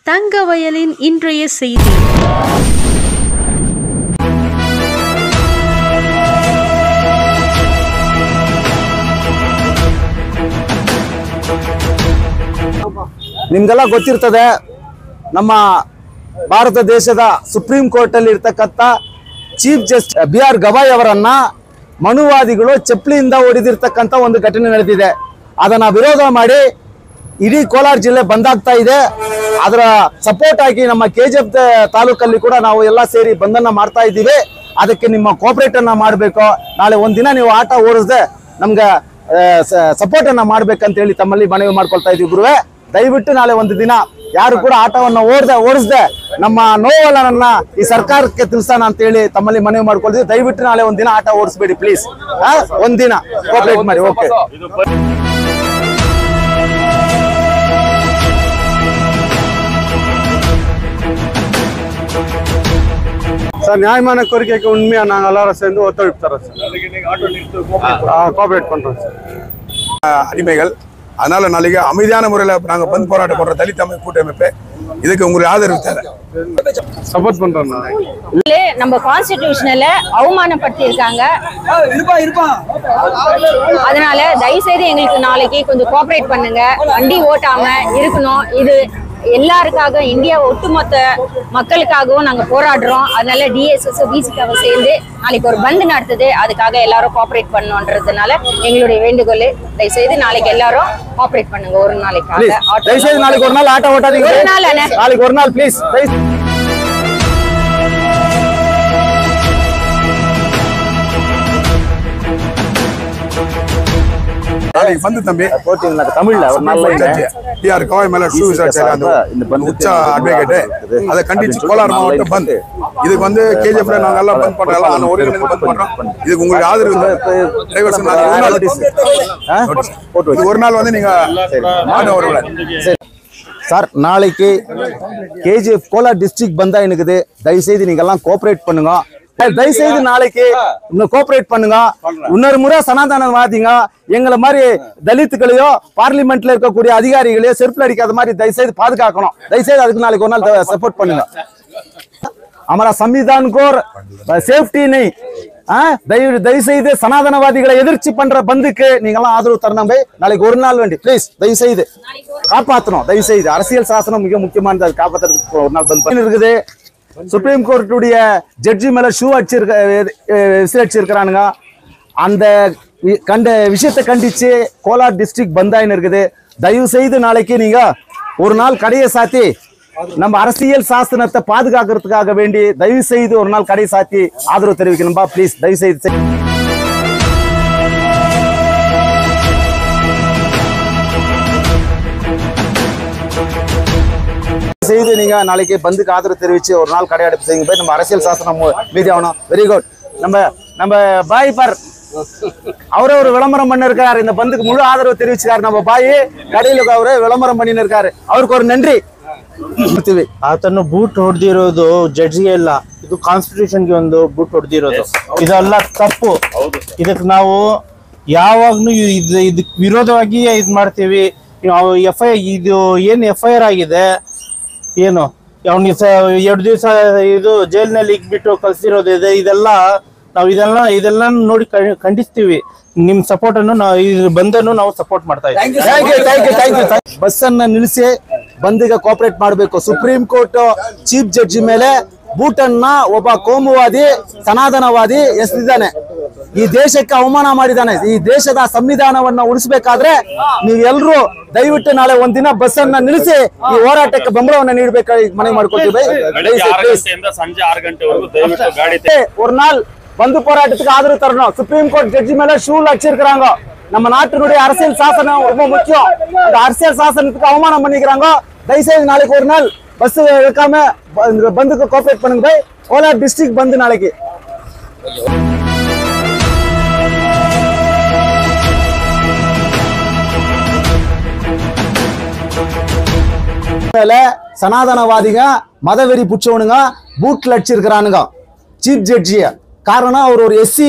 தங்கவயலின் இன்றைய செய்தி. ನಿಮಗೆಲ್ಲ ಗೊತ್ತಿರ್ತದೆ, ನಮ್ಮ ಭಾರತ ದೇಶದ ಸುಪ್ರೀಂ ಕೋರ್ಟ್ ಅಲ್ಲಿ ಇರತಕ್ಕಂತ ಚೀಫ್ ಜಸ್ಟಿಸ್ ಬಿ.ಆರ್. ಗವಾಯ್ ಅವರನ್ನ ಮನುವಾದಿಗಳು ಚಪ್ಪಲಿಯಿಂದ ಹೊಡೆದಿರ್ತಕ್ಕಂತ ಒಂದು ಘಟನೆ ನಡೆದಿದೆ. ಅದನ್ನ ವಿರೋಧ ಮಾಡಿ ಇಡೀ ಕೋಲಾರ ಜಿಲ್ಲೆ ಬಂದ್ ಆಗ್ತಾ ಇದೆ. ಅದರ ಸಪೋರ್ಟ್ ಆಗಿ ನಮ್ಮ ಕೆಜಿಎಫ್ ತಾಲೂಕಲ್ಲಿ ಕೂಡ ನಾವು ಎಲ್ಲ ಸೇರಿ ಬಂದನ್ನ ಮಾಡ್ತಾ ಇದ್ದೀವಿ. ಅದಕ್ಕೆ ನಿಮ್ಮ ಕೋಆಪರೇಟ್ ಅನ್ನ ಮಾಡಬೇಕು. ನಾಳೆ ಒಂದಿನ ನೀವು ಆಟ ಓಡಿಸದೆ ನಮ್ಗೆ ಸಪೋರ್ಟ್ ಅನ್ನ ಮಾಡ್ಬೇಕಂತ ಹೇಳಿ ತಮ್ಮಲ್ಲಿ ಮನವಿ ಮಾಡ್ಕೊಳ್ತಾ ಇದೀವಿ. ಗುರುವೆ, ದಯವಿಟ್ಟು ನಾಳೆ ಒಂದು ದಿನ ಯಾರು ಕೂಡ ಆಟವನ್ನ ಓಡಿಸದೆ ನಮ್ಮ ನೋವನ್ನ ಈ ಸರ್ಕಾರಕ್ಕೆ ತಿಳಿಸೋಣ ಅಂತ ಹೇಳಿ ತಮ್ಮಲ್ಲಿ ಮನವಿ ಮಾಡ್ಕೊಳ್ತೀವಿ. ದಯವಿಟ್ಟು ನಾಳೆ ಒಂದಿನ ಆಟ ಓಡಿಸಬೇಡಿ ಪ್ಲೀಸ್. ಒಂದಿನ ಕೋಆಪರೇಟ್ ಮಾಡಿ. ಓಕೆ சார், நியாயமான கோரிக்கைக்கு உண்மையா நாங்கள் எல்லாரும் சேர்ந்து ஒத்துழைப்பு தரோம் சார். கோஆபரேட் பண்றோம் சார். அடிமைகள், அதனால நாளைக்கு அமைதியான முறையில் நாங்கள் பந்த் போராட்டம் போடுற தலித் அமைப்பு கூட்டமைப்பு இதுக்கு உங்களுக்கு ஆதரவு தேவை. சப்போர்ட் பண்றோம். நம்ம கான்ஸ்டிடியூஷனல அவமானப்படுத்தி இருக்காங்க. அதனால தயவு செய்து எங்களுக்கு நாளைக்கு கொஞ்சம் கோஆபரேட் பண்ணுங்க. வண்டி ஓட்டாம இருக்கணும். இது எல்லாருக்காக, இந்தியா ஒட்டுமொத்த மக்களுக்காகவும் நாங்க போராடுறோம். அதனால டிஎஸ்எஸ் பிசிகாவை சேர்ந்து நாளைக்கு ஒரு பந்து நடத்துது. அதுக்காக எல்லாரும் கோஆபரேட் பண்ணணும்ன்றதுனால எங்களுடைய வேண்டுகோள், தயவு செய்து நாளைக்கு எல்லாரும் கோஆபரேட் பண்ணுங்க. ஒரு நாளைக்காக நாளைக்கு ஒரு நாள் ஆட்டோ ஓட்டாதீங்க. ஒரு நாள் நாளைக்கு ஒரு நாள் ப்ளீஸ். நாளைக்கு வந்து தம்பி தமிழ்ல ஒரு நாள் பி.ஆர். கவாய் மேல உச்ச அட்வொகேட் அதை கண்டிச்சு கோலார் மாவட்டம் பந்த். இதுக்கு வந்து கேஜிஎஃப்ல நாங்க எல்லாம் பந்த் பண்றோம். ஒருங்கிணைந்து பந்த் பண்றோம். இதுக்கு உங்களுக்கு ஆதரவு ஒரு நாள் வந்து நீங்க ஆட்டோ வரல சார். நாளைக்கு கேஜிஎஃப் கோலார் டிஸ்ட்ரிக்ட் பந்தா இருக்குது. தயவு செய்து நீங்க எல்லாம் கோஆபரேட் பண்ணுங்க. தயவு செய்து நாளைக்கு கோஆபரேட் பண்ணுங்க. இன்னொரு முறை சனாதனவாதிங்க எங்களை மாதிரி தலித்துகளையோ பார்லிமெண்ட்ல இருக்கக்கூடிய அதிகாரிகளையோ செருப்புல அடிக்காத மாதிரி தயவு செய்து பாதுகாக்கணும். தயவு செய்து அதுக்கு நாளைக்கு ஒரு நாள் சப்போர்ட் பண்ணுங்க. हमारा संविधान को सेफ्टी नहीं. दयவு செய்து சனாதனவாதிகளை எதிர்ச்சி பண்ற பந்துக்கு நீங்க எல்லாம் ஆதரவு தரணும். நாளைக்கு ஒரு நாள் வேண்டி ப்ளீஸ் தயவு செய்து காப்பாற்றணும். தயவு செய்து அரசியல் சாசனம் மிக முக்கியமானது. அது காப்பாற்றுறதுக்கு ஒரு நாள் பந்த் இருக்குது. சுப்ரீம் கோர்ட்டுடைய ஜட்ஜி மேல ஷூ அடிச்சிருக்கிறானுங்க. அந்த கண்ட விஷயத்தை கண்டிச்சு கோலார் டிஸ்ட்ரிக்ட் பந்தாயின்னு இருக்குது. தயவு செய்து நாளைக்கு நீங்க ஒரு நாள் கடையை சாத்தி நம்ம அரசியல் சாசனத்தை பாதுகாக்கிறதுக்காக வேண்டி தயவு செய்து ஒரு நாள் கடை சாத்தி ஆதரவு தெரிவிக்கணும்பா ப்ளீஸ். தயவு செய்து நீங்க நாளைக்கு பந்துக்கு ஆதரவு தெரிவிச்சு ஒரு நாள் கடை அடைப்பு செய்யுங்க. போய் நம்ம அரசியல் சாசனம் மீதி ஆகணும். Very good. நம்ம பாய் பர் அவரே ஒரு விளம்பரம் பண்ணி இருக்காரு. இந்த பந்துக்கு முழு ஆதரவு தெரிவிச்சாரு. நம்ம பாய் கடையில அவரே விளம்பரம் பண்ணி இருக்காரு. அவருக்கு ஒரு நன்றி. ಆತನು ಬೂಟ್ ಹೊಡೆದಿರೋದು ಜಡ್ಜ್ಗೆ ಇಲ್ಲ, ಇದು ಕಾನ್ಸ್ಟಿಟ್ಯೂಷನ್ಗೆ ಒಂದು ಬೂಟ್ ಹೊಡೆದಿರೋದು. ಇದೆಲ್ಲ ತಪ್ಪು. ಇದಕ್ಕೆ ನಾವು ಯಾವಾಗ್ಲೂ ಇದಕ್ಕೆ ವಿರೋಧವಾಗಿ ಇದು ಮಾಡ್ತೀವಿ. ಇದು ಏನು FIR ಆಗಿದೆ, ಏನು ಅವನಿಗೆ 2 ದಿವಸ ಇದು ಜೈಲಿನಲ್ಲಿ ಇಕ್ಬಿಟ್ಟು ಕಳ್ಸಿರೋದು ಇದೆ. ನಾವು ಇದೆಲ್ಲ ನೋಡಿ ಖಂಡಿಸ್ತೀವಿ. ನಿಮ್ ಸಪೋರ್ಟ್ ಅನ್ನು ನಾವು ಬಂದನ್ನು ನಾವು ಸಪೋರ್ಟ್ ಮಾಡ್ತಾ ಇದ್ದೀವಿ. ಬಸ್ ಅನ್ನ ನಿಲ್ಲಿಸಿ ಬಂದಿಗೆ ಕೋಆಪರೇಟ್ ಮಾಡಬೇಕು. ಸುಪ್ರೀಂ ಕೋರ್ಟ್ ಚೀಫ್ ಜಡ್ಜಿ ಮೇಲೆ ಬೂಟನ್ನ ಒಬ್ಬ ಕೋಮುವಾದಿ ಸನಾತನವಾದಿ ಎಸೆದಿದ್ದಾನೆ. ಈ ದೇಶಕ್ಕೆ ಅವಮಾನ ಮಾಡಿದ್ದಾನೆ. ಈ ದೇಶದ ಸಂವಿಧಾನವನ್ನ ಉಳಿಸಬೇಕಾದ್ರೆ ನೀವೆಲ್ಲರೂ ದಯವಿಟ್ಟು ನಾಳೆ ಒಂದಿನ ಬಸ್ ಅನ್ನ ನಿಲ್ಲಿಸಿ ಈ ಹೋರಾಟಕ್ಕೆ ಬೆಂಬಲವನ್ನ ನೀಡಬೇಕಾಗಿ ಮನವಿ ಮಾಡ್ಕೊಳ್ತೀವಿ. ಸಂಜೆ 6 ಗಂಟೆವರೆಗೂ ஒரு நாள் பந்து போராட்டத்துக்கு ஆதரவு தரணும். சுப்ரீம் கோர்ட் ஜட்ஜி மேல ஷூல அடிச்சிருக்காங்க. நம்ம நாட்டினுடைய அரசியல் சாசனம் ரொம்ப முக்கியம். இந்த அரசியல் சாசனத்துக்கு அவமானம் பண்ணிக்கிறாங்க. தயவுசெய்து நாளைக்கு ஒரு நாள் பஸ் எடுக்காம பந்துக்கு கோஆபரேட் பண்ணுங்க. கோலார் டிஸ்ட்ரிக்ட் பந்து நாளைக்கு. சனாதனவாதிங்க மதவெறி புச்சவனுங்க பூட்ல அடிச்சிருக்கிறானுங்க சீஃப் ஜட்ஜிய. காரணம் அவர் ஒரு எஸ்சி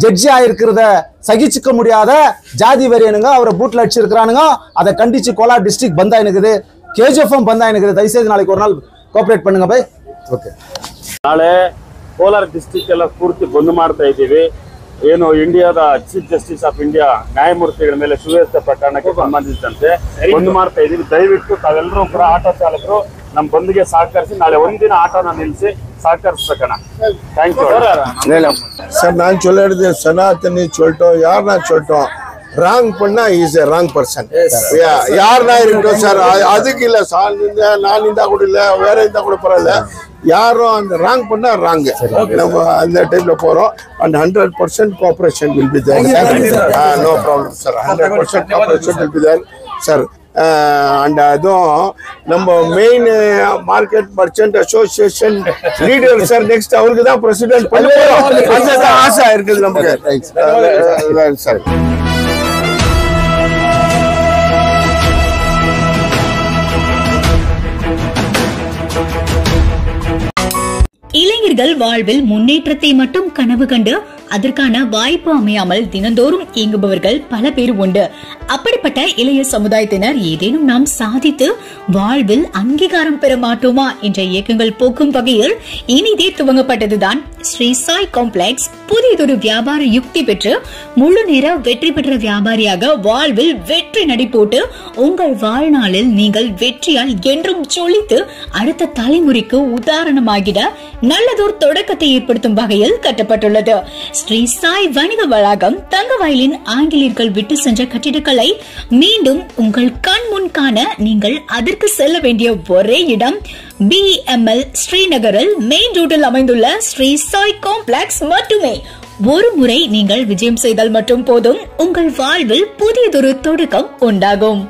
ஜட்ஜி ஆயிருக்கிறத சகிச்சுக்க முடியாத ஜாதி வெறியனுங்க அவரை பூட்ல அடிச்சிருக்கிறானுங்க. அதை கண்டிச்சு கோலார் டிஸ்ட்ரிக்ட் பந்தா இருக்குது. KGF ಬಂದ ಏನಿದೆ ದಯವಿಟ್ಟು ನಾಳೆಗೆ ಒಂದು ನಾள் ಕೋಆಪರೇಟ್ பண்ணுங்க ಬೈ. ಓಕೆ. ನಾಳೆ ಕೋಲಾರ ಡಿಸ್ಟ್ರಿಕ್ಟ್ ಎಲ್ಲ ಪೂರ್ತಿ ಬಂದ್ ಮಾಡ್ತಾ ಇದ್ದೀವಿ. ಏನು ಇಂಡಿಯಾದ ಚೀಫ್ ಜಸ್ಟಿಸ್ ಆಫ್ ಇಂಡಿಯಾ ನ್ಯಾಯಮೂರ್ತಿಗಳ ಮೇಲೆ ಸುವ್ಯವಸ್ಥೆ ಪ್ರಕರಣಕ್ಕೆ ಸಂಬಂಧಿಸಿದಂತೆ ಬಂದ್ ಮಾಡ್ತಾ ಇದ್ದೀವಿ. ದಯವಿಟ್ಟು ತಾವೆಲ್ಲರೂ ಕೂಡ ಆಟೋ ಚಾಲಕರು ನಮ್ಮ ಬಂದ್ಗೆ ಸಹಕರಿಸಿ ನಾಳೆ ಒಂದಿನ ಆಟೋನ ನಿಲ್ಲಿಸಿ సహకరిస్తాకనా థ్యాంక్ యూ సార్ நான் சொல்றது சனாதனி சொல்லிட்டோம் யாருன்னா சொல்லிட்டோம் ராங் பண்ணா இஸ் எ ராங் பர்சன் யாருன்னா இருக்கட்டும் சார் அதுக்கு இல்ல சார் நான் இருந்தா கூட இல்ல வேற இருந்தா கூட பரவாயில்ல யாரும் அந்த ராங் பண்ணா ராங் நம்ம அந்த டைம்ல போறோம் and 100% cooperation will be there no problem sir 100% cooperation will be there sir and அதுவும் நம்ம main market merchant association leader sir next அவருக்கு தான் பிரசிடென்ட் பண்ணுவோம் அந்த ஆசை இருக்குது நமக்கு சார். இளைஞர்கள் வாழ்வில் முன்னேற்றத்தை மட்டும் கனவு கண்டு அதற்கான வாய்ப்பு அமையாமல் தினந்தோறும் இயங்குபவர்கள் பல பேர் உண்டு. அப்படிப்பட்ட இளைய சமுதாயத்தினர் ஏதேனும் நாம் சாதித்து வாழ்வில் அங்கீகாரம் பெற மாட்டோமா என்ற இயக்கங்கள் போக்கும் வகையில் இனிதே துவங்கப்பட்டதுதான் ஸ்ரீ சாய் காம்ப்ளெக்ஸ். புதியதொரு வியாபார யுக்தி பெற்று முழு நேர வெற்றி பெற்ற வியாபாரியாக வாழ்வில் வெற்றி நடை போட்டு உங்கள் வாழ்நாளில் நீங்கள் வெற்றியால் என்றும் சொலித்து அடுத்த தலைமுறைக்கு உதாரணமாகிட நல்லதோர் தொடக்கத்தை ஏற்படுத்தும் வகையில் கட்டப்பட்டுள்ளது. ஸ்ரீ சாய் வணிக வளாகம் தங்கவயலின் ஆங்கிலேயர்கள் விட்டு சென்ற கட்டிடக்கலை மீண்டும் உங்கள் கண் முன் காண நீங்கள் அதற்கு செல்ல வேண்டிய ஒரே இடம் BML ஸ்ரீநகரில் மெயின் ரோட்டில் அமைந்துள்ள ஸ்ரீ சாய் காம்ப்ளெக்ஸ் மட்டுமே. ஒரு முறை நீங்கள் விஜயம் செய்தால் மட்டும் போதும் உங்கள் வாழ்வில் புதியதொரு தொடக்கம் உண்டாகும்.